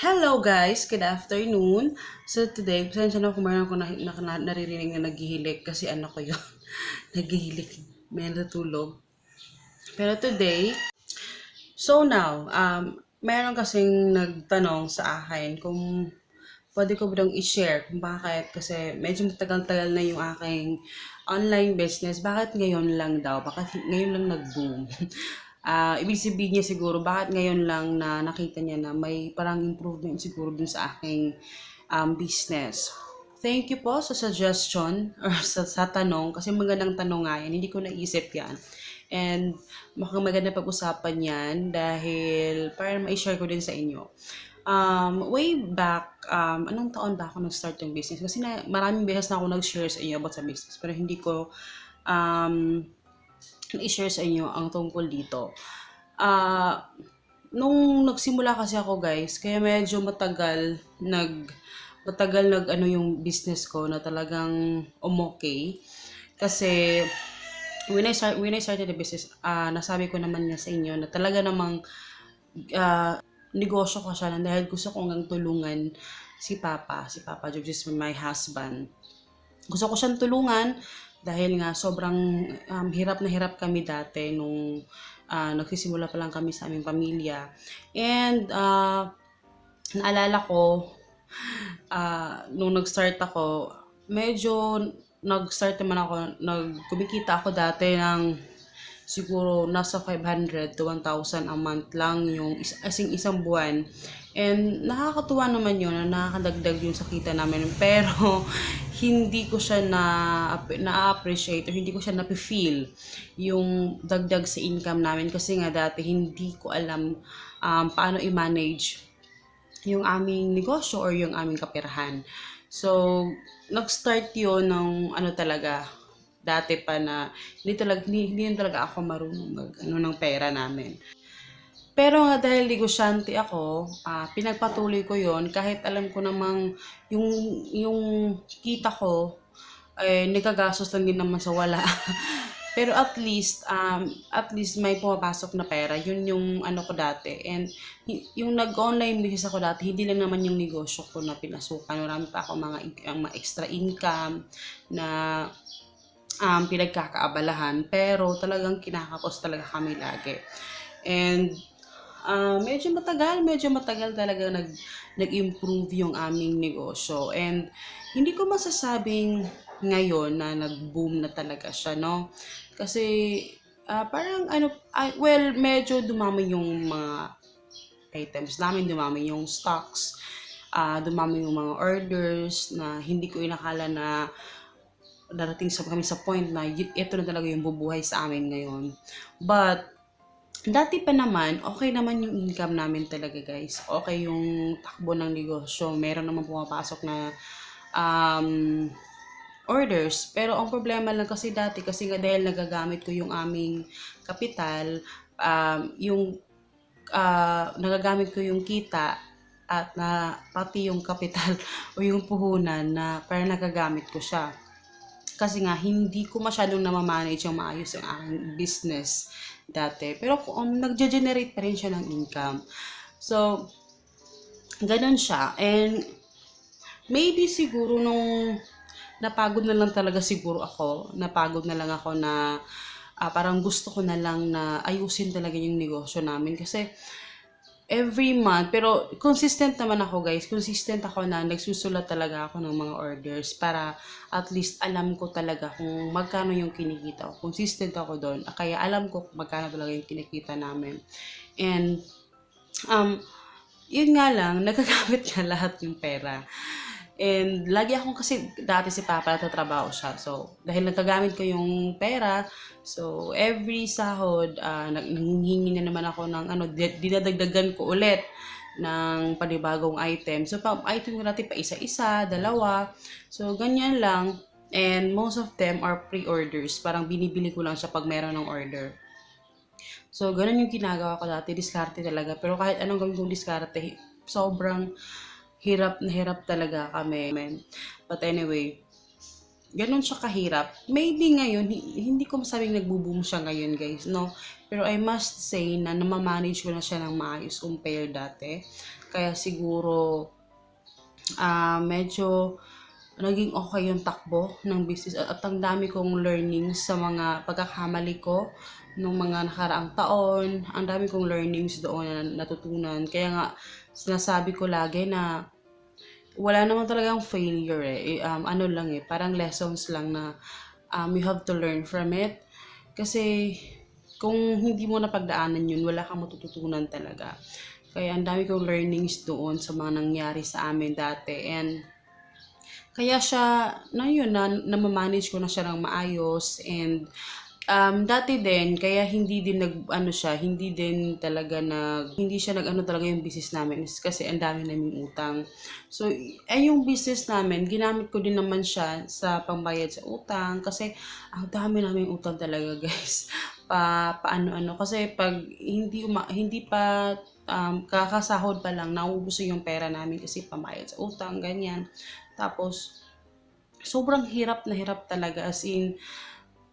Hello guys, good afternoon. So today, pasensya na kung meron ako naririnig na naghihilik kasi anak ko yun. Naghihilik, may natutulog. Pero today, so now, meron kasing nagtanong sa akin kung pwede ko ba i-share kung bakit kasi medyo matagal-tagal na yung aking online business. Bakit ngayon lang daw? Bakit ngayon lang nag-boom? Ibig sabihin niya siguro, bakit ngayon lang na nakita niya na may parang improvement siguro dun sa aking business. Thank you po sa suggestion or sa tanong kasi magandang tanong nga yan. Hindi ko naisip yan. And maganda pag-usapan yan dahil para ma-share ko din sa inyo. Way back, anong taon ba ako nag-start ng business? Kasi maraming beses na ako nag-share sa inyo about sa business. Pero hindi ko um, i-share sa inyo ang tungkol dito. Nung nagsimula kasi ako guys, kaya medyo matagal nag ano yung business ko na talagang umokay. Kasi when I started the business, nasabi ko naman nga sa inyo na talaga namang negosyo ko siya dahil gusto ko ngang tulungan si Papa George is my husband. Gusto ko siyang tulungan dahil nga sobrang hirap na hirap kami dati nung nagsisimula pa lang kami sa aming pamilya. And naalala ko, nung nag-start ako, medyo nag-start naman ako, kumikita ako dati ng siguro nasa 500 to 1,000 a month lang yung isang buwan. And nakakatuwa naman yun na nakakadagdag yun sa kita namin. Pero hindi ko siya na-appreciate or hindi ko siya na-feel yung dagdag sa income namin. Kasi nga dati hindi ko alam paano i-manage yung aming negosyo or yung aming kapirahan. So, nag-start yun ng ano talaga, dati pa na hindi talaga ako marunong ng pera namin. Pero nga dahil negosyante ako, pinagpatuloy ko yon kahit alam ko namang yung kita ko nagagastos lang din naman sa wala. Pero at least may pumapasok na pera. Yun yung ano ko dati. And yung nag-online business ako dati, hindi lang naman yung negosyo ko na pinasukan. Marami pa ako mga extra income na pinagkakaabalahan. Pero talagang kinakapos talaga kami lagi. And medyo matagal talaga nag-improve yung aming negosyo. And hindi ko masasabing ngayon na nag-boom na talaga siya, no? Kasi parang well, medyo dumami yung mga items namin, dumami yung stocks, dumami yung mga orders na hindi ko inakala na darating kami sa point na ito na talaga yung bubuhay sa amin ngayon. But dati pa naman, okay naman yung income namin talaga guys. Okay yung takbo ng negosyo. Meron naman pumapasok na um, orders. Pero ang problema lang kasi dati, kasi nga dahil nagagamit ko yung aming kapital, yung nagagamit ko yung kita at na pati yung kapital o yung puhunan na para nagagamit ko siya. Kasi nga, hindi ko masyadong namamanage yung maayos yung aking business dati. Pero nagge-generate pa rin siya ng income. So, ganun siya. And maybe siguro nung napagod na lang talaga siguro ako, napagod na lang ako na parang gusto ko na lang na ayusin talaga yung negosyo namin. Kasi every month, pero consistent naman ako guys, consistent ako na nagsusulat talaga ako ng mga orders para at least alam ko talaga kung magkano yung kinikita ko. Consistent ako doon, kaya alam ko kung magkano talaga yung kinikita namin. And, yun nga lang, nagagamit niya lahat yung pera. And lagi akong kasi dati si Papa nagtatrabaho siya. So, dahil nagagamit ko yung pera, so every sahod, nanghihingi na naman ako ng dinadagdagan ko ulit ng panibagong item. So, item ko natin pa isa-isa, dalawa. So, ganyan lang. And most of them are pre-orders. Parang binibili ko lang siya pag meron ng order. So, ganun yung ginagawa ko dati. Diskarte talaga. Pero kahit anong gawin kong diskarte, sobrang hirap na hirap talaga kami. But anyway, ganun siya kahirap. Maybe ngayon, hindi ko masabing nagbo-boom siya ngayon guys, no? Pero I must say na namamanage ko na siya ng maayos compare dati. Kaya siguro, medyo naging okay yung takbo ng business at ang dami kong learnings sa mga pagkakamali ko nung mga nakaraang taon. Ang dami kong learnings doon na natutunan. Kaya nga, sinasabi ko lagi na wala naman talagang failure eh. Ano lang eh, parang lessons lang na you have to learn from it. Kasi kung hindi mo napagdaanan yun, wala kang matututunan talaga. Kaya ang dami kong learnings doon sa mga nangyari sa amin dati. And kaya siya, na yun, na-manage ko na siya ng maayos. And dati din, kaya hindi din hindi din talaga hindi siya talaga yung business namin. Is kasi ang dami naming utang. So, yung business namin, ginamit ko din naman siya sa pambayad sa utang. Kasi, ang dami naming utang talaga, guys. Paano-ano. Kasi, pag hindi pa kakasahod pa lang, nauubos yung pera namin kasi pambayad sa utang, ganyan. Tapos, sobrang hirap na hirap talaga. As in,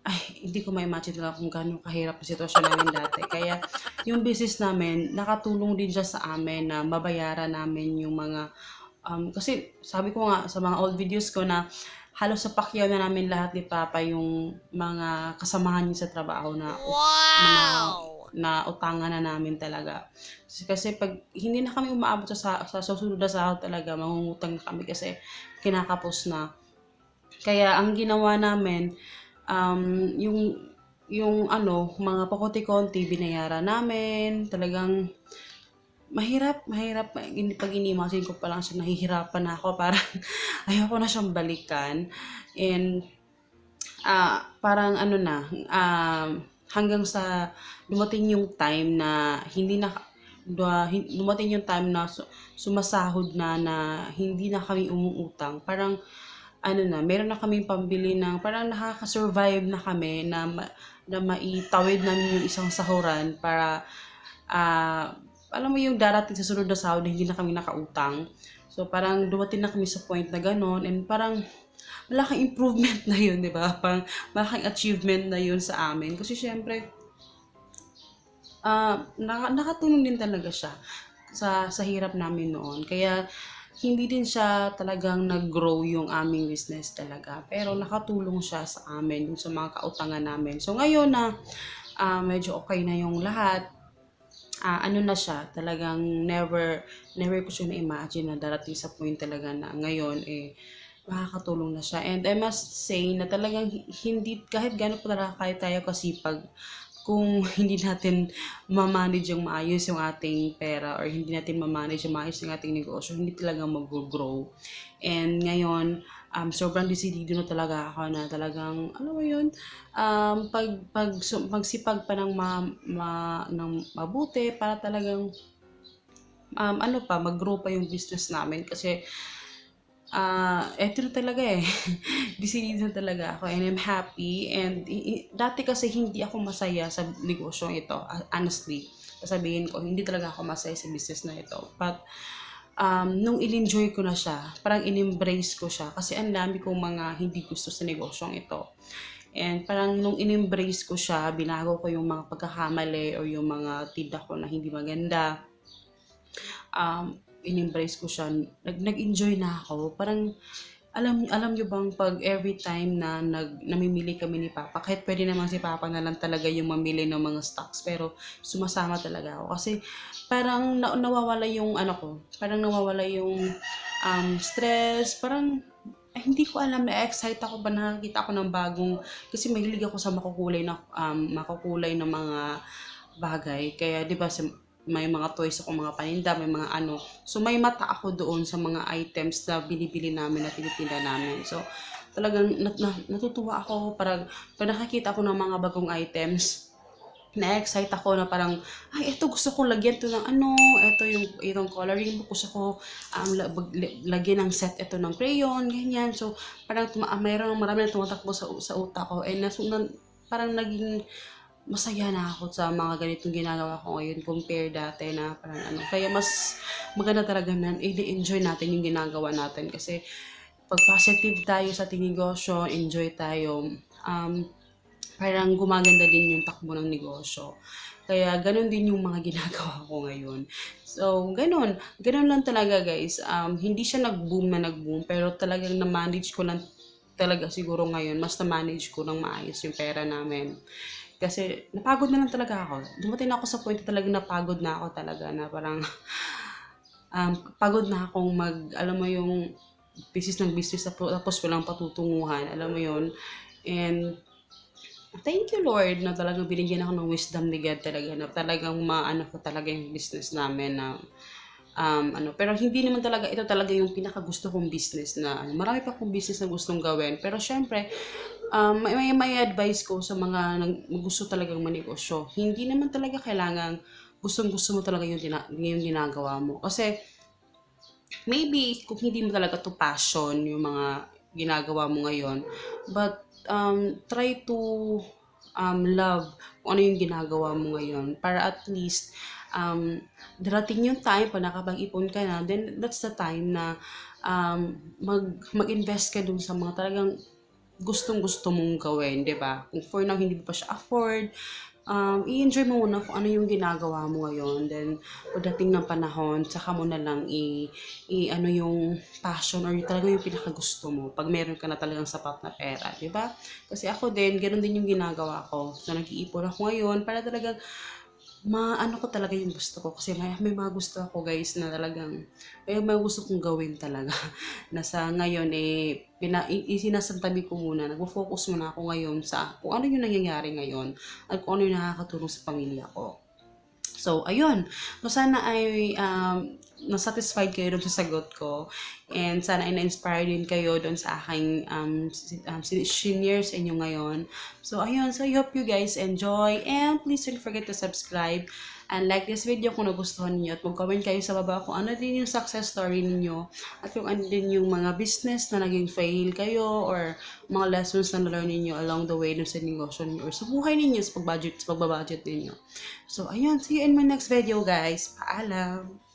ay, hindi ko ma-imagine talaga kung gaano kahirap ang sitwasyon namin dati. Kaya, yung business namin, nakatulong din siya sa amin na mabayaran namin yung mga, kasi sabi ko nga sa mga old videos ko na halos sa pakyaw na namin lahat ni Papa yung mga kasamahan niya sa trabaho na utangan na namin talaga. Kasi pag hindi na kami umaabot sa susunod na sahod talaga, mangungutang na kami kasi kinakapos na. Kaya ang ginawa namin, yung mga pakonti-konti binayaran namin. Talagang mahirap. Pag inimagine ko pa lang siya, nahihirapan na ako. Parang ayoko na siyang balikan. And parang hanggang sa dumating yung time na sumasahod na hindi na kami umuutang. Parang meron na kaming pambili ng parang nakaka-survive na kami na maitawid namin yung isang sahuran para alam mo yung darating sa sunod na sahod hindi na kami nakautang. So parang dumating na kami sa point na gano'n and parang malaking improvement na yun, di ba? Parang malaking achievement na yun sa amin. Kasi syempre, nakatulong din talaga siya sa hirap namin noon. Kaya, hindi din siya talagang nag-grow yung aming business talaga. Pero nakatulong siya sa amin, sa mga kautangan namin. So ngayon na medyo okay na yung lahat, na siya, talagang never ko siya na-imagine na darating sa point talaga na ngayon makakatulong na siya. And I must say na talagang hindi, kahit gano'n pa talaga kahit tayo kasipag, kung hindi natin ma-manage yung maayos yung ating pera or hindi natin ma-manage yung maayos yung ating negosyo, hindi talaga mag-grow. And ngayon, sobrang decidido na talaga ako na talagang, ano mo yun, magsipag pa ng mabuti para talagang, mag-grow pa yung business namin. Kasi, eto na talaga decidido na talaga ako and I'm happy. And dati kasi hindi ako masaya sa negosyong ito. Honestly, sasabihin ko, hindi talaga ako masaya sa business na ito. But, nung in-enjoy ko na siya, parang in-embrace ko siya kasi ang dami kong mga hindi gusto sa negosyong ito. And parang nung in-embrace ko siya, binago ko yung mga pagkakamali o yung mga tinda ko na hindi maganda. In-embrace ko siya, nag-enjoy na ako. Parang, alam nyo bang pag every time na namimili kami ni Papa, kahit pwede naman si Papa na lang talaga yung mamili ng mga stocks, pero sumasama talaga ako. Kasi parang nawawala yung parang nawawala yung stress, parang hindi ko alam, na-excite ako ba nakakita ako ng bagong, kasi mahilig ako sa makukulay na mga bagay. Kaya 'di ba may mga toys ako, mga paninda, may mga So, may mata ako doon sa mga items na binibili namin at tinitinda namin. So, talagang natutuwa ako pag nakakita ako ng mga bagong items. Na-excite ako na parang, ay, ito gusto kong lagyan to ng ito itong coloring book, gusto ko lagyan ng set ito ng crayon, ganyan. So, parang marami na tumatakbo sa utak ko. And parang naging masaya na ako sa mga ganitong ginagawa ko ngayon compare dati na parang Kaya mas maganda talaga na i-enjoy natin yung ginagawa natin kasi pag positive tayo sa ating negosyo, enjoy tayo, parang gumaganda din yung takbo ng negosyo. Kaya ganun din yung mga ginagawa ko ngayon. So, ganun. Ganun lang talaga guys. Hindi siya nag-boom, pero talagang na-manage ko lang talaga siguro ngayon. Mas na-manage ko ng maayos yung pera namin. Kasi napagod na lang talaga ako. Dumating na ako sa point na talagang napagod na ako talaga na parang pagod na akong alam mo yung business tapos walang patutunguhan, alam mo yun. And thank you Lord na talagang binigyan ako ng wisdom ni God talaga na talagang maano ko talaga yung business namin na pero hindi naman talaga ito talaga yung pinakagusto kong business na marami pa akong business na gustong gawin. Pero syempre, may advice ko sa mga gusto talagang manegosyo. Hindi naman talaga kailangan gustong-gusto mo talaga yung ginagawa mo. Kasi maybe kung hindi mo talaga to passion yung mga ginagawa mo ngayon, but try to love kung ano yung ginagawa mo ngayon para at least darating yung time pa nakapag-ipon ka na, then that's the time na mag-invest ka dun sa mga talagang gustong-gusto mong gawin, 'di ba? Kung for now hindi mo pa siya afford, i-enjoy mo muna kung ano yung ginagawa mo ngayon. Then, pagdating ng panahon, saka mo na lang ano yung passion or yung talaga yung pinakagusto mo pag meron ka na talagang sapat na pera, di ba? Kasi ako din, ganoon din yung ginagawa ko. So, nag-iipon ako ngayon para talagang maano ko talaga yung gusto ko kasi may mga gusto ako guys na talagang may mga gusto kong gawin talaga na sa ngayon isinasantabi ko muna, nagfo-focus muna ako ngayon sa kung ano yung nangyayari ngayon at kung ano yung nakakatulong sa pamilya ko. So, ayun. So, sana ay nasatisfied kayo dun sa sagot ko. And sana ay na-inspire din kayo dun sa aking senior sa inyo ngayon. So, ayun. So, I hope you guys enjoy. And please don't forget to subscribe and like this video kung nagustuhan niyo. At mag-comment kayo sa baba kung ano din yung success story ninyo. At kung ano din yung mga business na naging fail kayo or mga lessons na na-learn ninyo along the way dun sa negosyo ninyo or sa buhay ninyo, sa pagbabudget ninyo. So, ayun. See you in my next video, guys. Paalam!